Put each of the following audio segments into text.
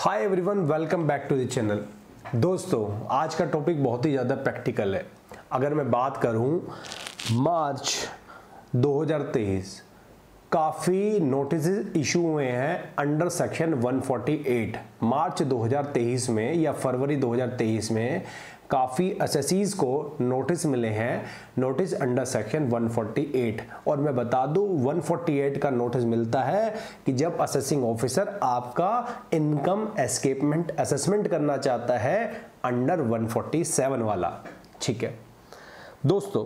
Hi everyone, welcome back to the channel. दोस्तों, आज का टॉपिक बहुत ही ज़्यादा प्रैक्टिकल है। अगर मैं बात करूं मार्च 2023 काफ़ी नोटिस इशू हुए हैं अंडर सेक्शन 148। मार्च 2023 में या फरवरी 2023 में काफ़ी एसएससीज को नोटिस मिले हैं, नोटिस अंडर सेक्शन 148। और मैं बता दूं 148 का नोटिस मिलता है कि जब असेसिंग ऑफिसर आपका इनकम एस्केपमेंट असेसमेंट करना चाहता है अंडर 147 वाला। ठीक है दोस्तों,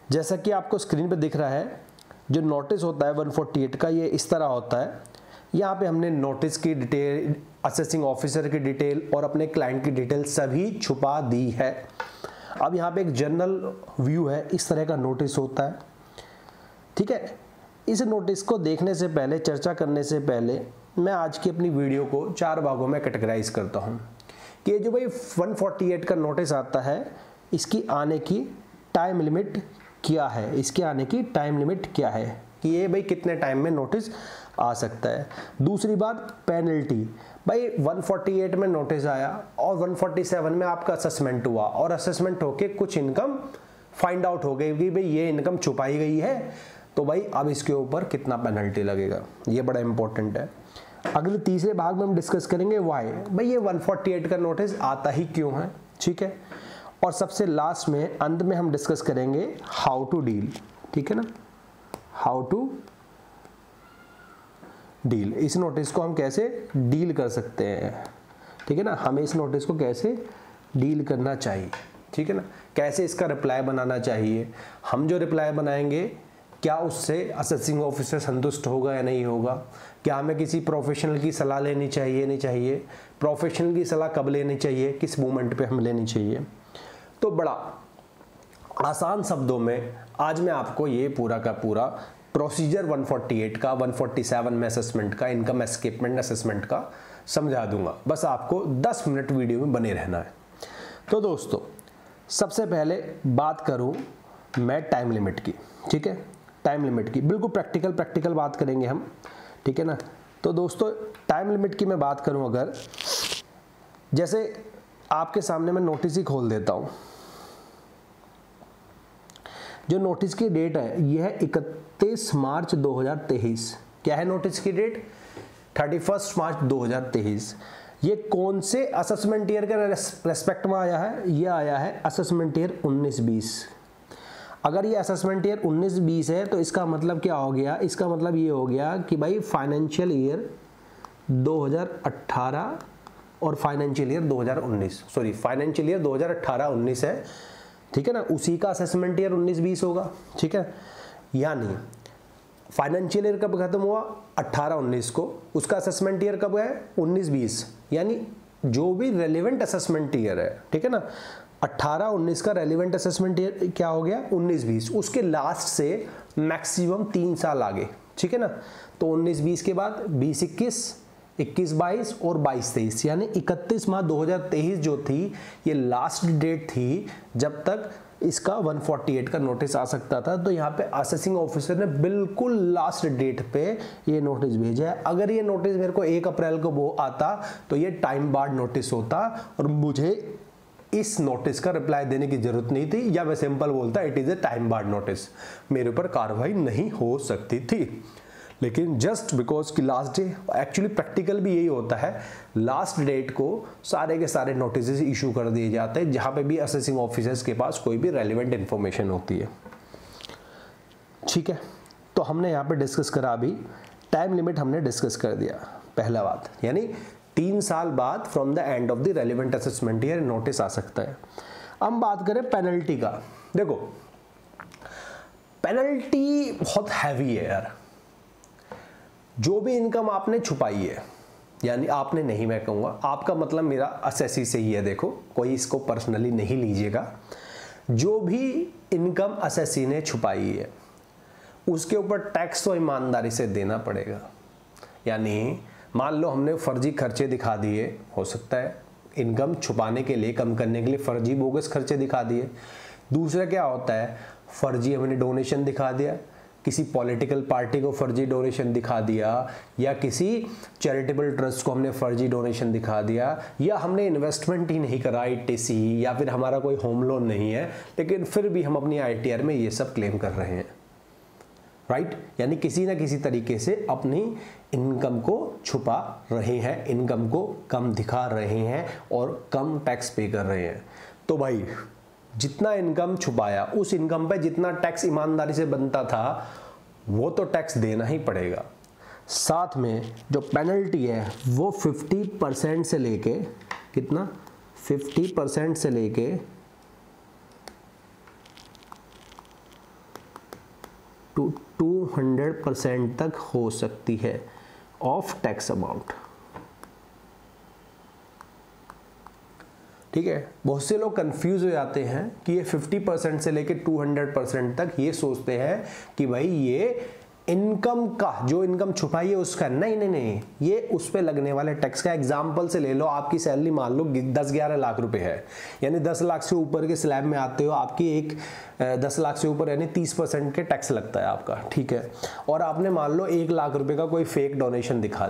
जैसा कि आपको स्क्रीन पे दिख रहा है, जो नोटिस होता है 148 का ये इस तरह होता है। यहाँ पे हमने नोटिस की डिटेल, असेसिंग ऑफिसर की डिटेल और अपने क्लाइंट की डिटेल सभी छुपा दी है। अब यहाँ पे एक जनरल व्यू है, इस तरह का नोटिस होता है। ठीक है, इस नोटिस को देखने से पहले, चर्चा करने से पहले, मैं आज की अपनी वीडियो को 4 भागों में कैटेगराइज करता हूँ कि ये जो भाई 148 का नोटिस आता है, इसकी आने की टाइम लिमिट क्या है, इसके आने की टाइम लिमिट क्या है कि ये भाई कितने टाइम में नोटिस आ सकता है। दूसरी बात, पेनल्टी। भाई 148 में नोटिस आया और 147 में आपका असेसमेंट हुआ और असेसमेंट होके कुछ इनकम फाइंड आउट हो गई कि भाई ये इनकम छुपाई गई है, तो भाई अब इसके ऊपर कितना पेनल्टी लगेगा, ये बड़ा इंपॉर्टेंट है। अगले तीसरे भाग में हम डिस्कस करेंगे वाई, भाई ये 148 का नोटिस आता ही क्यों है। ठीक है, और सबसे लास्ट में, अंत में हम डिस्कस करेंगे हाउ टू डील। ठीक है ना, हाउ टू डील, इस नोटिस को हम कैसे डील कर सकते हैं। ठीक है ना, हमें इस नोटिस को कैसे डील करना चाहिए। ठीक है ना, कैसे इसका रिप्लाई बनाना चाहिए, हम जो रिप्लाई बनाएंगे क्या उससे असेसिंग ऑफिसर संतुष्ट होगा या नहीं होगा, क्या हमें किसी प्रोफेशनल की सलाह लेनी चाहिए नहीं चाहिए, प्रोफेशनल की सलाह कब लेनी चाहिए, किस मोमेंट पे हम लेनी चाहिए। तो बड़ा आसान शब्दों में आज मैं आपको ये पूरा का पूरा प्रोसीजर 148 का, 147 में असेसमेंट का, इनकम एस्केपमेंट असेसमेंट का समझा दूंगा। बस आपको 10 मिनट वीडियो में बने रहना है। तो दोस्तों, सबसे पहले बात करूं मैं टाइम लिमिट की। ठीक है, टाइम लिमिट की बिल्कुल प्रैक्टिकल बात करेंगे हम। ठीक है ना, तो दोस्तों टाइम लिमिट की मैं बात करूं, अगर जैसे आपके सामने मैं नोटिस ही खोल देता हूं। जो नोटिस की डेट है यह है 31 मार्च 2023। क्या है नोटिस की डेट? 31 मार्च 2023। ये कौन से असेसमेंट ईयर के रेस्पेक्ट में आया है? ये आया है असेसमेंट ईयर 19-20। अगर ये असेसमेंट ईयर 19-20 है तो इसका मतलब क्या हो गया? इसका मतलब ये हो गया कि भाई फाइनेंशियल ईयर 2018 और financial year 2019, sorry financial year 2018-19 है। ठीक है ना, उसी का असेसमेंट ईयर 19-20 होगा। ठीक है, यानी फाइनेंशियल ईयर कब खत्म हुआ? 18-19 को। उसका असेसमेंट ईयर कब है? 19-20। यानी जो भी रेलिवेंट असेसमेंट ईयर है, ठीक है ना, 18-19 का रेलिवेंट असेसमेंट ईयर क्या हो गया? 19-20। उसके लास्ट से मैक्सिमम 3 साल आगे। ठीक है ना, तो 19-20 के बाद 20-21, 21-22 और 22-23, यानी 31 मार्च 2023 जो थी ये लास्ट डेट थी जब तक इसका 148 का नोटिस आ सकता था। तो यहाँ पे असेसिंग ऑफिसर ने बिल्कुल लास्ट डेट पे ये नोटिस भेजा है। अगर ये नोटिस मेरे को 1 अप्रैल को वो आता तो ये टाइम बार्ड नोटिस होता और मुझे इस नोटिस का रिप्लाई देने की जरूरत नहीं थी, या मैं सिंपल बोलता it is a time barred notice, मेरे ऊपर कार्रवाई नहीं हो सकती थी। लेकिन जस्ट बिकॉज कि लास्ट डे, एक्चुअली प्रैक्टिकल भी यही होता है, लास्ट डेट को सारे के सारे नोटिस इशू कर दिए जाते हैं जहां पे भी असेसिंग ऑफिसर्स के पास कोई भी रेलिवेंट इंफॉर्मेशन होती है। ठीक है, तो हमने यहाँ पे डिस्कस करा, अभी टाइम लिमिट हमने डिस्कस कर दिया। पहला बात, यानी 3 साल बाद from the end of the relevant assessment year notice आ सकता है। अब बात करें पेनल्टी का। देखो पेनल्टी बहुत हैवी है यार। जो भी इनकम आपने छुपाई है, यानी आपने नहीं, मैं कहूँगा आपका मतलब मेरा असेसी से ही है, देखो कोई इसको पर्सनली नहीं लीजिएगा। जो भी इनकम असेसी ने छुपाई है उसके ऊपर टैक्स तो ईमानदारी से देना पड़ेगा। यानी मान लो हमने फर्जी खर्चे दिखा दिए, हो सकता है इनकम छुपाने के लिए, कम करने के लिए फर्जी बोगस खर्चे दिखा दिए। दूसरा क्या होता है, फर्जी हमने डोनेशन दिखा दिया किसी पॉलिटिकल पार्टी को फर्जी डोनेशन दिखा दिया, या किसी चैरिटेबल ट्रस्ट को हमने फर्जी डोनेशन दिखा दिया, या हमने इन्वेस्टमेंट ही नहीं करा ITC, या फिर हमारा कोई होम लोन नहीं है, लेकिन फिर भी हम अपनी ITR में ये सब क्लेम कर रहे हैं, राइट? यानी किसी ना किसी तरीके से अपनी इनकम को छुपा रहे हैं, इनकम को कम दिखा रहे हैं और कम टैक्स पे कर रहे हैं। तो भाई जितना इनकम छुपाया, उस इनकम पे जितना टैक्स ईमानदारी से बनता था वो तो टैक्स देना ही पड़ेगा। साथ में जो पेनल्टी है वो 50% से लेके कितना, 50% से लेके 200% तक हो सकती है ऑफ टैक्स अमाउंट। ठीक है, बहुत से लोग कंफ्यूज हो जाते हैं कि ये 50% से लेके 200% तक ये सोचते हैं कि भाई ये इनकम का, जो इनकम छुपाई है उसका। नहीं नहीं नहीं, ये उस पे लगने वाले टैक्स का। एग्जांपल से ले लो, आपकी सैलरी मान लो 10-11 लाख रुपए है, यानी 10 लाख से ऊपर के स्लैब में आते हो, आपकी एक 10 लाख से ऊपर यानी 30% के टैक्स लगता है आपका, ठीक है। और आपने मान लो 1 लाख रुपए का कोई फेक डोनेशन दिखा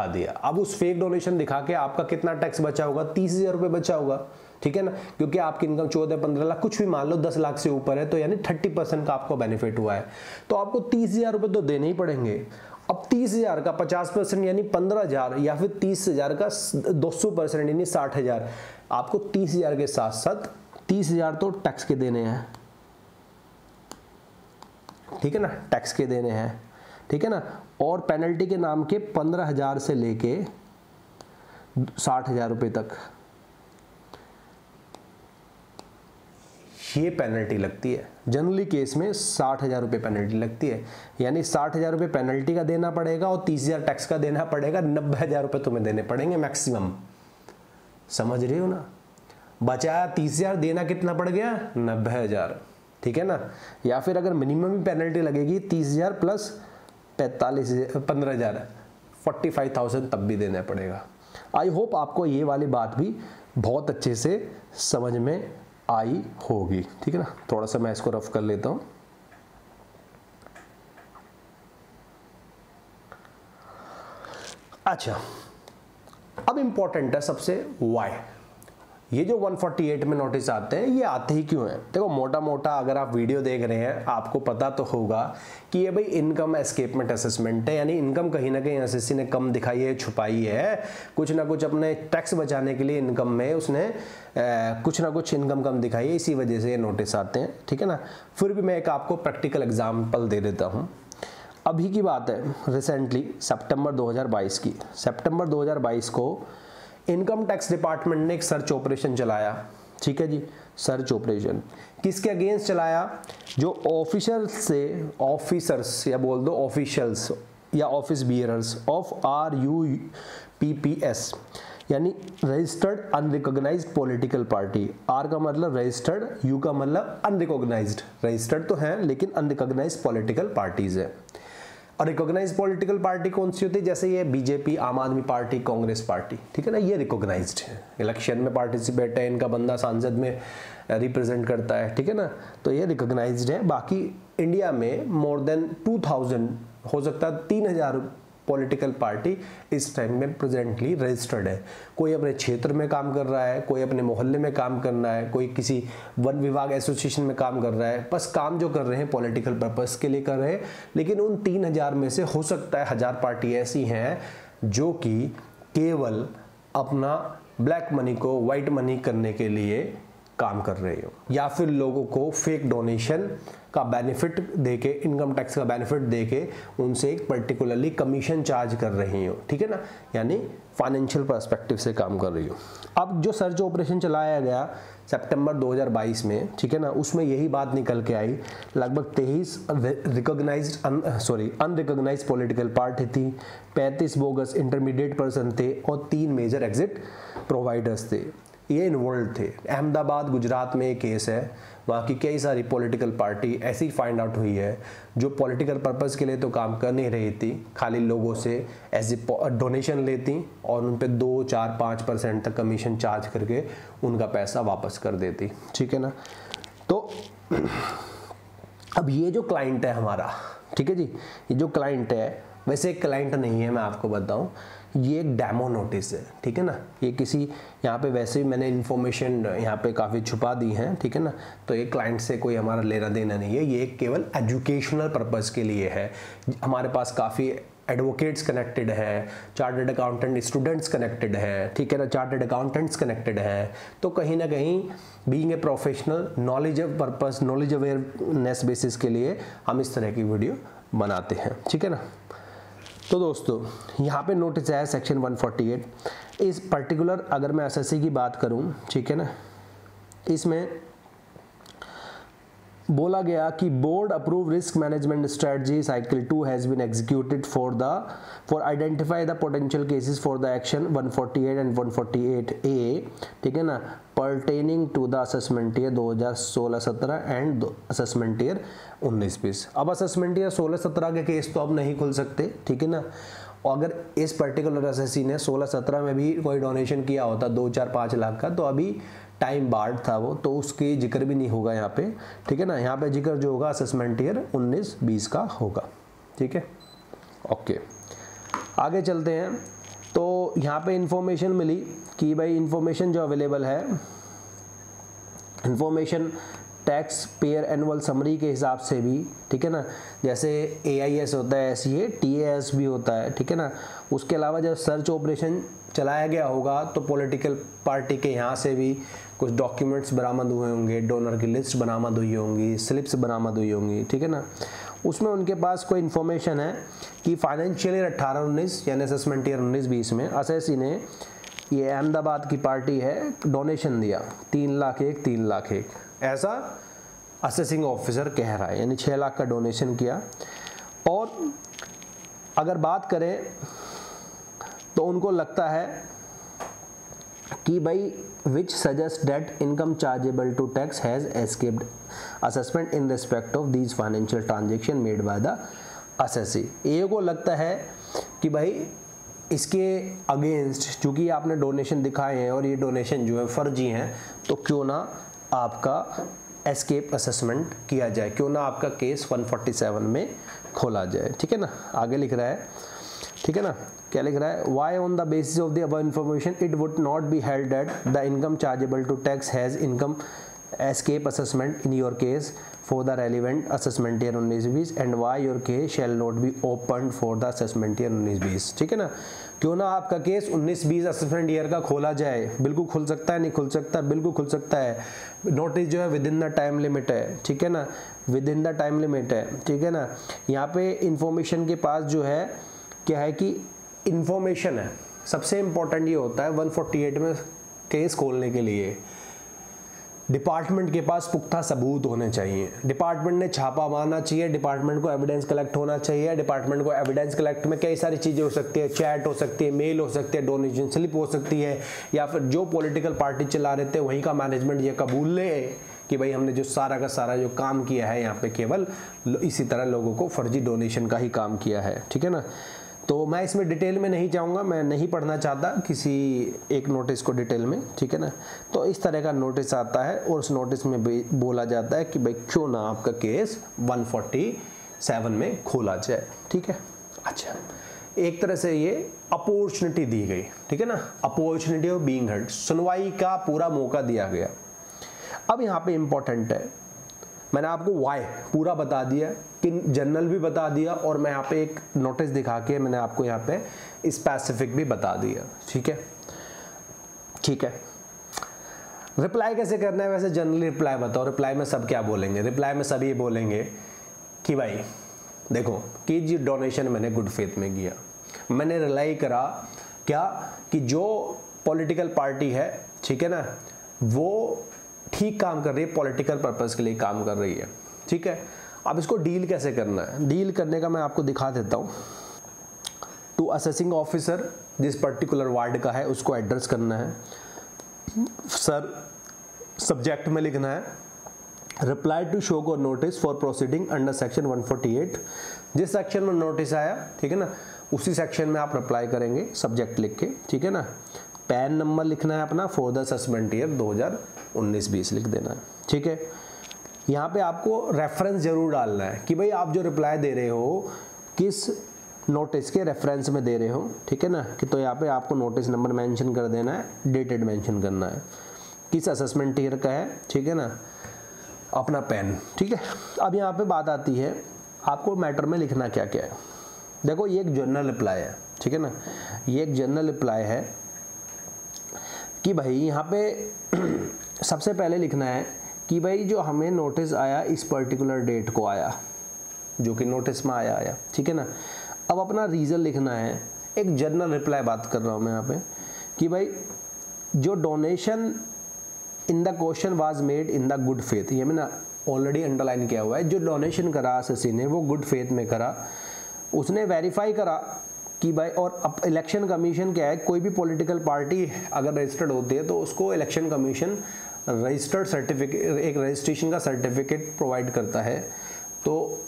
दिया। अब उस फेक डोनेशन दिखा के आपका कितना टैक्स बचा होगा? 30,000 रुपये बचा होगा, ठीक है ना, क्योंकि आपकी इनकम 14-15 लाख, कुछ भी मान लो 10 लाख से ऊपर है, तो यानी 30% का आपको बेनिफिट हुआ है, तो आपको 30,000 रुपये तो देने ही पड़ेंगे। अब 30,000 का 50% यानी 15,000, या फिर 30,000 का 200% यानी 60,000। आपको 30,000 के साथ साथ 30,000 तो टैक्स के देने हैं, ठीक है ना, टैक्स के देने हैं, ठीक है ना। और पेनल्टी के नाम के 15,000 से लेके 60,000 रुपये तक ये पेनल्टी लगती है। जनरली केस में 60,000 रुपये पेनल्टी लगती है, यानी 60,000 रुपये पेनल्टी का देना पड़ेगा और 30,000 टैक्स का देना पड़ेगा। 90,000 रुपये तुम्हें देने पड़ेंगे मैक्सिमम, समझ रहे हो ना। बचाया 30,000, देना कितना पड़ गया? 90,000, ठीक है ना। या फिर अगर मिनिमम पेनल्टी लगेगी 30,000 प्लस 15,000, 45,000 तब भी देना पड़ेगा। आई होप आपको ये वाली बात भी बहुत अच्छे से समझ में आई होगी, ठीक है ना। थोड़ा सा मैं इसको रफ कर लेता हूं। अच्छा, अब इंपॉर्टेंट है सबसे वाई। ये जो 148 में नोटिस आते हैं, ये आते ही क्यों हैं? देखो, मोटा मोटा अगर आप वीडियो देख रहे हैं आपको पता तो होगा कि ये भाई इनकम एस्केपमेंट असेसमेंट है, यानी इनकम कहीं ना कहीं एसएससी ने कम दिखाई है, छुपाई है, कुछ ना कुछ अपने टैक्स बचाने के लिए इनकम में उसने कुछ ना कुछ इनकम कम दिखाई है, इसी वजह से ये नोटिस आते हैं, ठीक है ना। फिर भी मैं एक आपको प्रैक्टिकल एग्जाम्पल दे देता हूँ। अभी की बात है, रिसेंटली सितंबर 2022 की, सितंबर 2022 को इनकम टैक्स डिपार्टमेंट ने एक सर्च ऑपरेशन चलाया, ठीक है जी। सर्च ऑपरेशन किसके अगेंस्ट चलाया? जो ऑफिसर्स या बोल दो ऑफिशियल्स या ऑफिस बियरर्स ऑफ RUPPS, यानी registered unrecognised political party. R का मतलब रजिस्टर्ड, यू का मतलब अनरिकॉग्नाइज्ड। रजिस्टर्ड तो है लेकिन अनरिकॉग्नाइज्ड पॉलिटिकल पार्टीज है। और रिकॉग्नाइज्ड पॉलिटिकल पार्टी कौन सी होती है? जैसे ये बीजेपी, आम आदमी पार्टी, कांग्रेस पार्टी, ठीक है ना, ये रिकॉग्नाइज्ड है, इलेक्शन में पार्टिसिपेट है, इनका बंदा सांसद में रिप्रेजेंट करता है, ठीक है ना, तो ये रिकॉग्नाइज्ड है। बाकी इंडिया में मोर देन 2000, हो सकता है 3,000 पॉलिटिकल पार्टी इस टाइम में प्रेजेंटली रजिस्टर्ड है। कोई अपने क्षेत्र में काम कर रहा है, कोई अपने मोहल्ले में काम कर रहा है, कोई किसी वन विभाग एसोसिएशन में काम कर रहा है। बस काम जो कर रहे हैं पॉलिटिकल पर्पस के लिए कर रहे हैं। लेकिन उन 3,000 में से हो सकता है 1000 पार्टी ऐसी हैं जो कि केवल अपना ब्लैक मनी को व्हाइट मनी करने के लिए काम कर रहे हो, या फिर लोगों को फेक डोनेशन का बेनिफिट देके, इनकम टैक्स का बेनिफिट देके उनसे एक पर्टिकुलरली कमीशन चार्ज कर रही हो, ठीक है ना, यानी फाइनेंशियल पर्सपेक्टिव से काम कर रही हो। अब जो सर्च ऑपरेशन चलाया गया सितंबर 2022 में, ठीक है ना, उसमें यही बात निकल के आई। लगभग 23 अनरिकॉग्नाइज्ड पॉलिटिकल पार्टी थी, 35 बोगस इंटरमीडिएट पर्सन थे और 3 मेजर एग्जिट प्रोवाइडर्स थे, ये इन्वॉल्व थे। अहमदाबाद गुजरात में एक केस है, वहाँ की कई सारी पॉलिटिकल पार्टी ऐसी फाइंड आउट हुई है जो पॉलिटिकल पर्पस के लिए तो काम कर नहीं रही थी, खाली लोगों से एज डोनेशन लेती और उन पे 2, 4, 5% तक कमीशन चार्ज करके उनका पैसा वापस कर देती, ठीक है ना। तो अब ये जो क्लाइंट है हमारा, ठीक है जी। ये जो क्लाइंट है वैसे एक क्लाइंट नहीं है, मैं आपको बताऊं, ये एक डेमो नोटिस है, ठीक है ना। ये किसी यहाँ पे वैसे भी मैंने इन्फॉर्मेशन यहाँ पे काफ़ी छुपा दी है, ठीक है ना। तो ये क्लाइंट से कोई हमारा लेना देना नहीं है, ये केवल एजुकेशनल पर्पज़ के लिए है। हमारे पास काफ़ी एडवोकेट्स कनेक्टेड है, चार्टर्ड अकाउंटेंट स्टूडेंट्स कनेक्टेड है, ठीक है ना, चार्टर्ड अकाउंटेंट्स कनेक्टेड है। तो कहीं ना कहीं being a professional knowledge purpose, knowledge awareness basis के लिए हम इस तरह की वीडियो बनाते हैं, ठीक है ना। तो दोस्तों यहाँ पे नोटिस है सेक्शन 148। इस पर्टिकुलर अगर मैं एसएससी की बात करूँ, ठीक है ना, इसमें बोला गया कि board approve risk management strategy cycle 2 has been executed for identify the potential cases for the action 148 and 148A, ठीक है ना, pertaining to the assessment year 2016-17 and assessment year 19-20। अब असेसमेंट ईयर 16-17 के केस तो अब नहीं खुल सकते, ठीक है ना। और अगर इस पर्टिकुलर एसएससी ने 16-17 में भी कोई डोनेशन किया होता 2-4-5 लाख का, तो अभी टाइम बार्ड था वो, तो उसके जिक्र भी नहीं होगा यहाँ पे, ठीक है ना। यहाँ पे जिक्र जो होगा असेसमेंट ईयर 19-20 का होगा, ठीक है। ओके, आगे चलते हैं। तो यहाँ पे इंफॉर्मेशन मिली कि भाई इंफॉर्मेशन जो अवेलेबल है, information tax payer annual summary के हिसाब से भी, ठीक है ना, जैसे AIS होता है ऐसे TAS भी होता है, ठीक है ना। उसके अलावा जब सर्च ऑपरेशन चलाया गया होगा तो पॉलिटिकल पार्टी के यहाँ से भी कुछ डॉक्यूमेंट्स बरामद हुए होंगे, डोनर की लिस्ट बरामद हुई होंगी, स्लिप्स बरामद हुई होंगी, ठीक है ना। उसमें उनके पास कोई इन्फॉर्मेशन है कि फाइनेंशियल ईयर 18-19 यानी असेसमेंट ईयर 19-20 में एसएससी ने, ये अहमदाबाद की पार्टी है, डोनेशन दिया 3 लाख 3 लाख ऐसा असेसिंग ऑफिसर कह रहा है, यानी 6 लाख का डोनेशन किया। और अगर बात करें तो उनको लगता है कि भाई which suggest that income chargeable to tax has escaped assessment in respect of these financial transaction made by the assessee. A को लगता है कि भाई इसके अगेंस्ट चूंकि आपने डोनेशन दिखाए हैं और ये डोनेशन जो है फर्जी हैं, तो क्यों ना आपका एस्केप असेसमेंट किया जाए, क्यों ना आपका केस 147 में खोला जाए, ठीक है ना। आगे लिख रहा है, ठीक है ना, क्या लिख रहा है, why on the basis of the above information it would not be held that the income chargeable to tax has income escape assessment in your case for the relevant assessment year 19-20 and why your case shall not be open for the assessment year 19-20, ठीक है ना। क्यों ना आपका case 19-20 assessment year का खोला जाए। बिल्कुल खुल सकता है, नहीं खुल सकता, बिल्कुल खुल सकता है। नोटिस जो है with in the time limit है, ठीक है ना, with in the time limit है, ठीक है ना। यहाँ पे इंफॉर्मेशन के पास जो है क्या है कि इंफॉर्मेशन है, सबसे इंपॉर्टेंट ये होता है 148 में केस खोलने के लिए डिपार्टमेंट के पास पुख्ता सबूत होने चाहिए। डिपार्टमेंट ने छापा मारना चाहिए, डिपार्टमेंट को एविडेंस कलेक्ट होना चाहिए। डिपार्टमेंट को एविडेंस कलेक्ट में कई सारी चीज़ें हो सकती है, चैट हो सकती है, मेल हो सकती है, डोनेशन स्लिप हो सकती है, या फिर जो पॉलिटिकल पार्टी चला रहे थे वहीं का मैनेजमेंट ये कबूल ले कि भाई हमने जो सारा का सारा जो काम किया है यहाँ पे केवल इसी तरह लोगों को फर्जी डोनेशन का ही काम किया है, ठीक है ना। तो मैं इसमें डिटेल में नहीं जाऊंगा, मैं नहीं पढ़ना चाहता किसी एक नोटिस को डिटेल में, ठीक है ना। तो इस तरह का नोटिस आता है और उस नोटिस में बोला जाता है कि भाई क्यों ना आपका केस 147 में खोला जाए, ठीक है। अच्छा, एक तरह से ये अपॉर्चुनिटी दी गई, ठीक है ना, अपॉर्चुनिटी ऑफ बीइंग हर्ड, सुनवाई का पूरा मौका दिया गया। अब यहाँ पे इंपॉर्टेंट है, मैंने आपको वाई पूरा बता दिया कि जनरल भी बता दिया, और मैं यहाँ पे एक नोटिस दिखा के मैंने आपको यहाँ पे स्पेसिफिक भी बता दिया, ठीक है, ठीक है। रिप्लाई कैसे करना है, वैसे जनरली रिप्लाई बताओ। रिप्लाई में सब क्या बोलेंगे, रिप्लाई में सब ये बोलेंगे कि भाई देखो कि जी डोनेशन मैंने गुड फेथ में किया, मैंने रिलाई करा क्या कि जो पॉलिटिकल पार्टी है, ठीक है ना, वो ठीक काम कर रही है, पॉलिटिकल पर्पस के लिए काम कर रही है, ठीक है। अब इसको डील कैसे करना है, डील करने का मैं आपको दिखा देता हूँ। टू असेसिंग ऑफिसर जिस पर्टिकुलर वार्ड का है उसको एड्रेस करना है। सर सब्जेक्ट में लिखना है रिप्लाई टू शो को notice for proceeding under section 148। जिस सेक्शन में नोटिस आया, ठीक है ना, उसी सेक्शन में आप रिप्लाई करेंगे सब्जेक्ट लिख के, ठीक है ना। पैन नंबर लिखना है अपना फॉर द असेसमेंट ईयर 2019-20 लिख देना है, ठीक है। यहाँ पे आपको रेफरेंस जरूर डालना है कि भाई आप जो रिप्लाई दे रहे हो किस नोटिस के रेफरेंस में दे रहे हो, ठीक है ना। कि तो यहाँ पे आपको नोटिस नंबर मेंशन कर देना है, डेटेड मेंशन करना है, किस असेसमेंट ईयर का है, ठीक है ना, अपना पेन, ठीक है। अब यहाँ पे बात आती है आपको मैटर में लिखना क्या क्या है। देखो ये एक जनरल रिप्लाई है, ठीक है ना, ये एक जनरल रिप्लाई है कि भाई यहाँ पे सबसे पहले लिखना है कि भाई जो हमें नोटिस आया इस पर्टिकुलर डेट को आया, जो कि नोटिस में आया, ठीक है ना। अब अपना रीज़न लिखना है, एक जनरल रिप्लाई बात कर रहा हूँ मैं यहाँ पे कि भाई जो donation in the question was made in the good faith, ये मैंने ऑलरेडी अंडरलाइन किया हुआ है। जो डोनेशन करा एसएससी ने वो गुड फेथ में करा, उसने वेरीफाई करा कि भाई, और अब इलेक्शन कमीशन क्या है, कोई भी पॉलिटिकल पार्टी अगर रजिस्टर्ड होती है तो उसको इलेक्शन कमीशन रजिस्टर्ड सर्टिफिकेट, एक रजिस्ट्रेशन का सर्टिफिकेट प्रोवाइड करता है। तो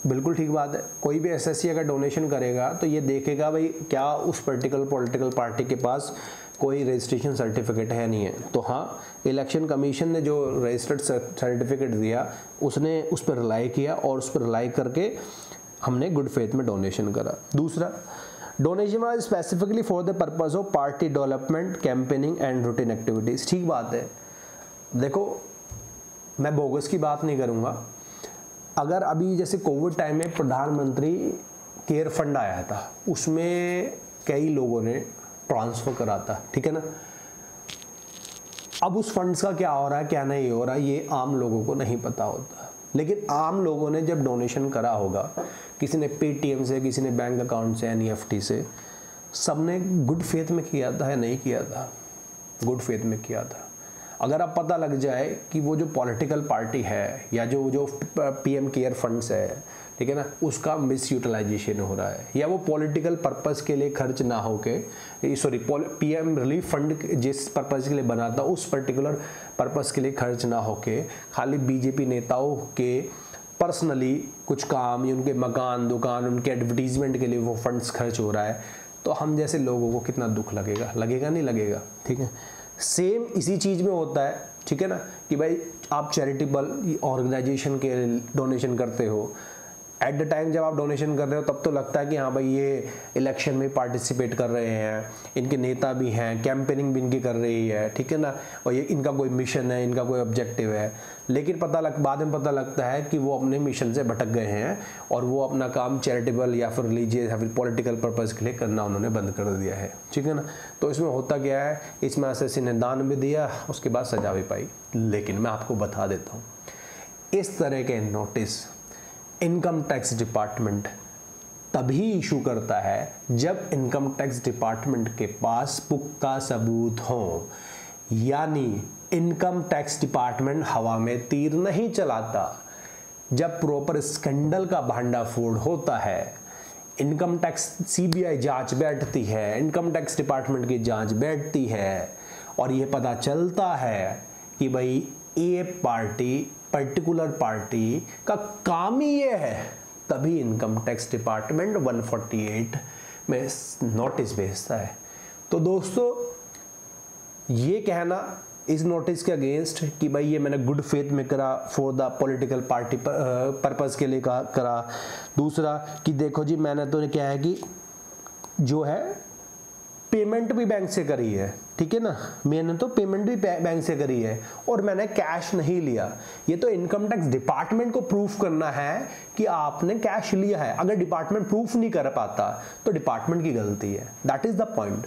बिल्कुल ठीक बात है, कोई भी एसएससी अगर डोनेशन करेगा तो ये देखेगा भाई क्या उस पर्टिकुलर पॉलिटिकल पार्टी के पास कोई रजिस्ट्रेशन सर्टिफिकेट है नहीं है। तो हाँ, इलेक्शन कमीशन ने जो रजिस्टर्ड सर्टिफिकेट दिया उसने उस पर रिलाई किया और उस पर रिलाई करके हमने गुड फेथ में डोनेशन करा। दूसरा, donation was specifically for the purpose of party development, campaigning and routine activities. ठीक बात है, देखो मैं बोगस की बात नहीं करूँगा। अगर अभी जैसे कोविड टाइम में प्रधानमंत्री केयर फंड आया था, उसमें कई लोगों ने ट्रांसफर करा था, ठीक है ना। अब उस फंड्स का क्या हो रहा है क्या नहीं हो रहा ये आम लोगों को नहीं पता होता, लेकिन आम लोगों ने जब डोनेशन करा होगा, किसी ने पेटीएम से, किसी ने बैंक अकाउंट से, एनईएफटी से, सबने गुड फेथ में किया था या नहीं किया था? गुड फेथ में किया था। अगर अब पता लग जाए कि वो जो पॉलिटिकल पार्टी है या जो पीएम केयर फंड्स है, ठीक है ना, उसका मिस यूटिलाइजेशन हो रहा है, या वो पॉलिटिकल पर्पस के लिए खर्च ना होके, सॉरी, पीएम रिलीफ फंड जिस पर्पस के लिए बना था उस पर्टिकुलर पर्पस के लिए खर्च ना होके खाली बीजेपी नेताओं के पर्सनली कुछ काम या उनके मकान, दुकान, उनके एडवर्टीजमेंट के लिए वो फंड्स खर्च हो रहा है, तो हम जैसे लोगों को कितना दुख लगेगा? लगेगा नहीं लगेगा? ठीक है, सेम इसी चीज़ में होता है, ठीक है ना, कि भाई आप चैरिटेबल ऑर्गेनाइजेशन के डोनेशन करते हो, एट द टाइम जब आप डोनेशन कर रहे हो तब तो लगता है कि हाँ भाई ये इलेक्शन में पार्टिसिपेट कर रहे हैं, इनके नेता भी हैं, कैंपेनिंग भी इनकी कर रही है, ठीक है ना, और ये इनका कोई मिशन है, इनका कोई ऑब्जेक्टिव है। लेकिन बाद में पता लगता है कि वो अपने मिशन से भटक गए हैं और वो अपना काम चैरिटेबल या फिर रिलीजियस या फिर पॉलिटिकल पर्पज़ के लिए करना उन्होंने बंद कर दिया है, ठीक है ना। तो इसमें होता क्या है, इसमें एसएससी ने दान भी दिया, उसके बाद सजा भी पाई। लेकिन मैं आपको बता देता हूँ, इस तरह के नोटिस इनकम टैक्स डिपार्टमेंट तभी इशू करता है जब इनकम टैक्स डिपार्टमेंट के पास पुख्ता सबूत हो, यानी इनकम टैक्स डिपार्टमेंट हवा में तीर नहीं चलाता। जब प्रॉपर स्कैंडल का भांडाफोड़ होता है, इनकम टैक्स सीबीआई जांच बैठती है, इनकम टैक्स डिपार्टमेंट की जांच बैठती है और ये पता चलता है कि भाई ये पार्टी, पर्टिकुलर पार्टी का काम ही ये है, तभी इनकम टैक्स डिपार्टमेंट 148 में नोटिस भेजता है। तो दोस्तों, ये कहना इस नोटिस के अगेंस्ट कि भाई ये मैंने गुड फेथ में करा, for the political party purpose के लिए करा। दूसरा कि देखो जी, मैंने तो क्या है कि जो है पेमेंट भी बैंक से करी है, ठीक है ना, मैंने तो पेमेंट भी बैंक से करी है और मैंने कैश नहीं लिया। ये तो इनकम टैक्स डिपार्टमेंट को प्रूफ करना है कि आपने कैश लिया है। अगर डिपार्टमेंट प्रूफ नहीं कर पाता तो डिपार्टमेंट की गलती है। That is the point.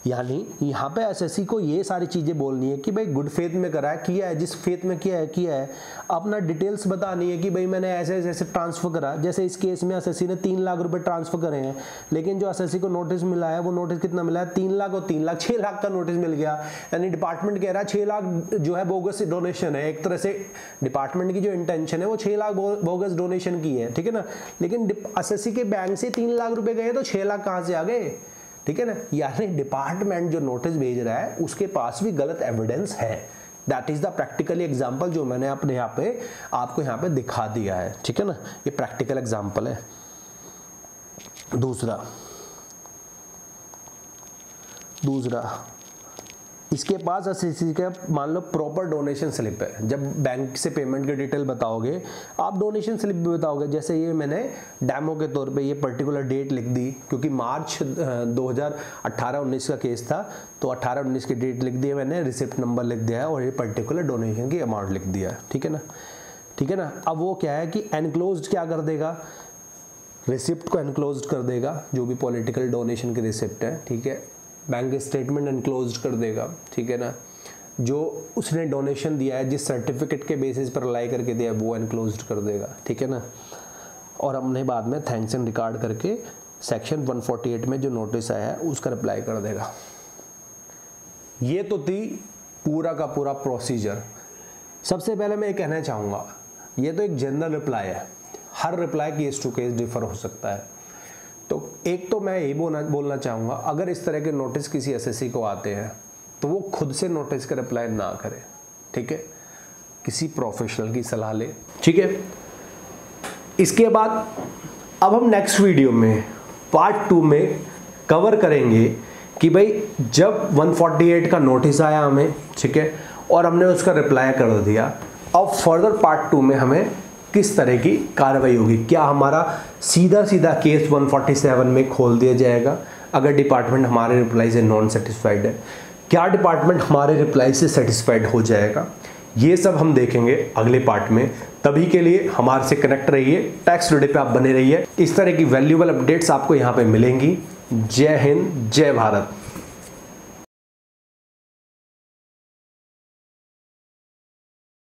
यानी यहाँ पे एसएससी को ये सारी चीज़ें बोलनी है कि भाई गुड फेथ में करा है, किया है, जिस फेथ में किया है, अपना डिटेल्स बतानी है कि भाई मैंने ऐसे ऐसे ट्रांसफर करा। जैसे इस केस में एसएससी ने 3 लाख रुपए ट्रांसफर करे हैं, लेकिन जो एसएससी को नोटिस मिला है वो नोटिस कितना मिला है? 3 लाख और 3 लाख, 6 लाख का नोटिस मिल गया। यानी डिपार्टमेंट कह रहा है 6 लाख जो है बोगस डोनेशन है। एक तरह से डिपार्टमेंट की जो इंटेंशन है वो 6 लाख बोगस डोनेशन की है, ठीक है ना। लेकिन एसएससी के बैंक से 3 लाख रुपए गए तो 6 लाख कहाँ से आ गए? ठीक है ना। यानी डिपार्टमेंट जो नोटिस भेज रहा है उसके पास भी गलत एविडेंस है। That is the practical example जो मैंने अपने यहाँ पे आपको यहाँ पे दिखा दिया है, ठीक है ना। ये प्रैक्टिकल एग्जाम्पल है। दूसरा इसके पास एसएससी का मान लो प्रॉपर डोनेशन स्लिप है। जब बैंक से पेमेंट की डिटेल बताओगे आप डोनेशन स्लिप भी बताओगे। जैसे ये मैंने डेमो के तौर पे ये पर्टिकुलर डेट लिख दी, क्योंकि मार्च 2018-19 का केस था, तो 18-19 की डेट लिख दी है मैंने, रिसिप्ट नंबर लिख दिया है और ये पर्टिकुलर डोनेशन की अमाउंट लिख दिया है। ठीक है ना, ठीक है ना। अब वो क्या है कि एनक्लोज्ड क्या कर देगा, रिसिप्ट को एनक्लोज्ड कर देगा, जो भी पॉलिटिकल डोनेशन की रिसिप्ट है। ठीक है, बैंक स्टेटमेंट एनक्लोज्ड कर देगा। ठीक है ना, जो उसने डोनेशन दिया है जिस सर्टिफिकेट के बेसिस पर अप्लाई करके दिया है वो एनक्लोज्ड कर देगा। ठीक है ना, और हमने बाद में थैंक्स एंड रिकॉर्ड करके सेक्शन 148 में जो नोटिस आया है उसका रिप्लाई कर देगा। ये तो थी पूरा का पूरा प्रोसीजर। सबसे पहले मैं ये कहना चाहूँगा, ये तो एक जनरल रिप्लाई है, हर reply case to case differ हो सकता है। तो एक तो मैं यही बोलना चाहूँगा, अगर इस तरह के नोटिस किसी एसएससी को आते हैं तो वो खुद से नोटिस का रिप्लाई ना करे। ठीक है, किसी प्रोफेशनल की सलाह ले। ठीक है, इसके बाद अब हम नेक्स्ट वीडियो में पार्ट 2 में कवर करेंगे कि भाई जब 148 का नोटिस आया हमें, ठीक है, और हमने उसका रिप्लाई कर दिया, अब फर्दर पार्ट 2 में हमें किस तरह की कार्रवाई होगी। क्या हमारा सीधा केस 147 में खोल दिया जाएगा अगर डिपार्टमेंट हमारे रिप्लाई से नॉन सेटिस्फाइड है, क्या डिपार्टमेंट हमारे रिप्लाई से सेटिस्फाइड हो जाएगा, ये सब हम देखेंगे अगले पार्ट में। तभी के लिए हमारे से कनेक्ट रहिए, टैक्स टुडे पे आप बने रहिए। इस तरह की वैल्यूएबल अपडेट्स आपको यहाँ पे मिलेंगी। जय हिंद, जय भारत।